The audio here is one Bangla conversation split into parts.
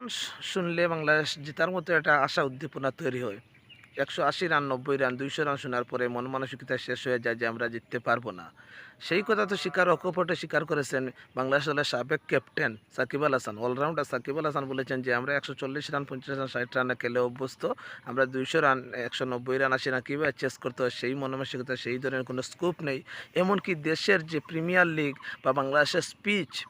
শুনলে বাংলাদেশ জেতার মতো একটা আশা উদ্দীপনা তৈরি হয়। ১৮০ রান, ৯০ রান, ২০০ রান শোনার পরে মন মানসিকতা শেষ হয়ে যায় যে আমরা জিততে পারবো না। সেই কথা তো অকপটে স্বীকার করেছেন বাংলাদেশ দলের সাবেক ক্যাপ্টেন সাকিব আল হাসান। অলরাউন্ডার সাকিব আল হাসান বলেছেন যে আমরা ১৪০ রান, ৫০ রান, ৬০ রানে খেলে অভ্যস্ত। আমরা ২০০ রান, ১৯০ রান, ৮০ রান কীভাবে চেস করতে হয় সেই মন মানসিকতা, সেই ধরনের কোনো স্কোপ নেই। এমনকি দেশের যে প্রিমিয়ার লিগ বা বাংলাদেশের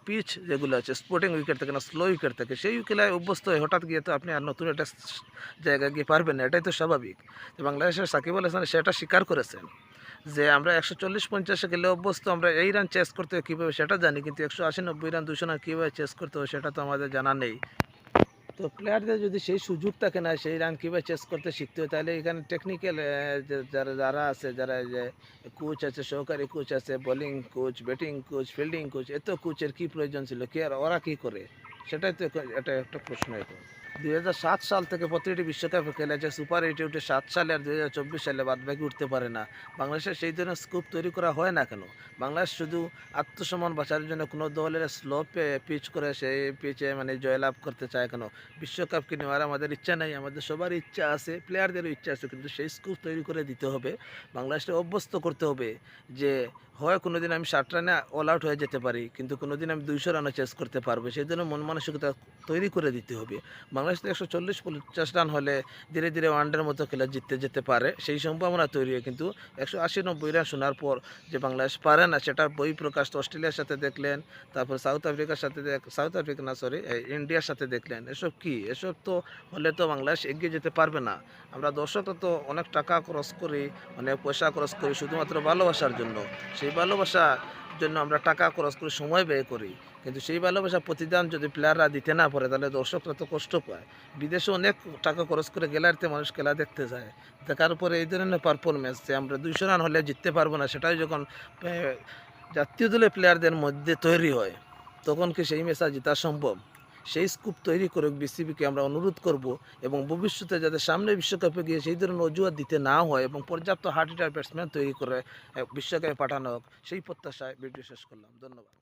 পিচ যেগুলো আছে, স্পোর্টিং উইকেট থাকে না, স্লো উইকেট থাকে, সেই উইকেটে অভ্যস্ত হয়ে হঠাৎ গিয়ে তো আপনি আর নতুন একটা জায়গায় গিয়ে পারবেন না, এটাই তো স্বাভাবিক। তো বাংলাদেশের সাকিব আল হাসান সেটা স্বীকার করেছেন যে আমরা ১৪০-৫০ গেলে অভ্যস্ত, আমরা এই রান চেস করতে হয় কীভাবে সেটা জানি, কিন্তু ১৮০-৯০ রান, ২০০ রান কীভাবে চেস করতে হয় সেটা তো আমাদের জানা নেই। তো প্লেয়ারদের যদি সেই সুযোগ থাকে না সেই রান কীভাবে চেস করতে শিখতে হয়, তাহলে এখানে টেকনিক্যাল যারা আছে, যারা যে কোচ আছে, সহকারী কোচ আছে, bowling coach, batting coach, fielding coach, এত কোচের কী প্রয়োজন ছিল, কি আর ওরা কী করে, সেটাই তো এটা একটা প্রশ্ন। এখন ২০০৭ সাল থেকে প্রতিটি বিশ্বকাপে খেলেছে, সুপার এইটে উঠে ৭ সালে আর ২০২৪ সালে বাদবাকি উঠতে পারে না। বাংলাদেশের সেই ধরনের স্কোপ তৈরি করা হয় না কেন? বাংলাদেশ শুধু আত্মসম্মান বাঁচার জন্য কোনো দলের স্লো পিচ করে সেই পিচে মানে জয়লাভ করতে চায় কেন? বিশ্বকাপকে নেওয়ার আমাদের ইচ্ছা নাই, আমাদের সবারই ইচ্ছা আছে, প্লেয়ারদেরও ইচ্ছা আছে, কিন্তু সেই স্কোপ তৈরি করে দিতে হবে। বাংলাদেশকে অভ্যস্ত করতে হবে যে হয় কোনো দিন আমি ৬০ রানে অল আউট হয়ে যেতে পারি, কিন্তু কোনো দিন আমি ২০০ রানও চেস করতে পারবো, সেই জন্য মন মানসিকতা তৈরি করে দিতে হবে। বাংলাদেশ তো ১৪০-৫০ রান হলে ধীরে ধীরে ওয়ানডের মতো খেলা জিততে যেতে পারে, সেই সম্ভাবনা তৈরি হয়। কিন্তু ১৮০-৯০ রান শোনার পর যে বাংলাদেশ পারে না, সেটার বহিঃপ্রকাশ তো অস্ট্রেলিয়ার সাথে দেখলেন, তারপর সাউথ আফ্রিকা না সরি ইন্ডিয়ার সাথে দেখলেন। এসব কি? এসব তো হলে তো বাংলাদেশ এগিয়ে যেতে পারবে না। আমরা দর্শকরা তো অনেক টাকা খরচ করি, অনেক পয়সা খরচ করি শুধুমাত্র ভালোবাসার জন্য। সেই ভালোবাসার জন্য আমরা টাকা খরচ করি, সময় ব্যয় করি, কিন্তু সেই ভালোবাসার প্রতিদান যদি প্লেয়াররা দিতে না পারে তাহলে দর্শকরা তো কষ্ট পায়। বিদেশে অনেক টাকা খরচ করে গ্যালারিতে মানুষ খেলা দেখতে যায়, দেখার পরে এই ধরনের পারফরমেন্স যে আমরা ২০০ রান হলে জিততে পারবো না, সেটাই যখন জাতীয় দলের প্লেয়ারদের মধ্যে তৈরি হয়, তখন কি সেই ম্যাচ জেতা সম্ভব? সেই স্কুপ তৈরি করে বিসিবিকে আমরা অনুরোধ করব, এবং ভবিষ্যতে যাতে সামনে বিশ্বকাপে গিয়ে সেই ধরনের অজুহাত দিতে না হয় এবং পর্যাপ্ত হার্ড হিটার ব্যাটসম্যান তৈরি করে বিশ্বকাপে পাঠানো হোক, সেই প্রত্যাশায় ভিডিও শেষ করলাম। ধন্যবাদ।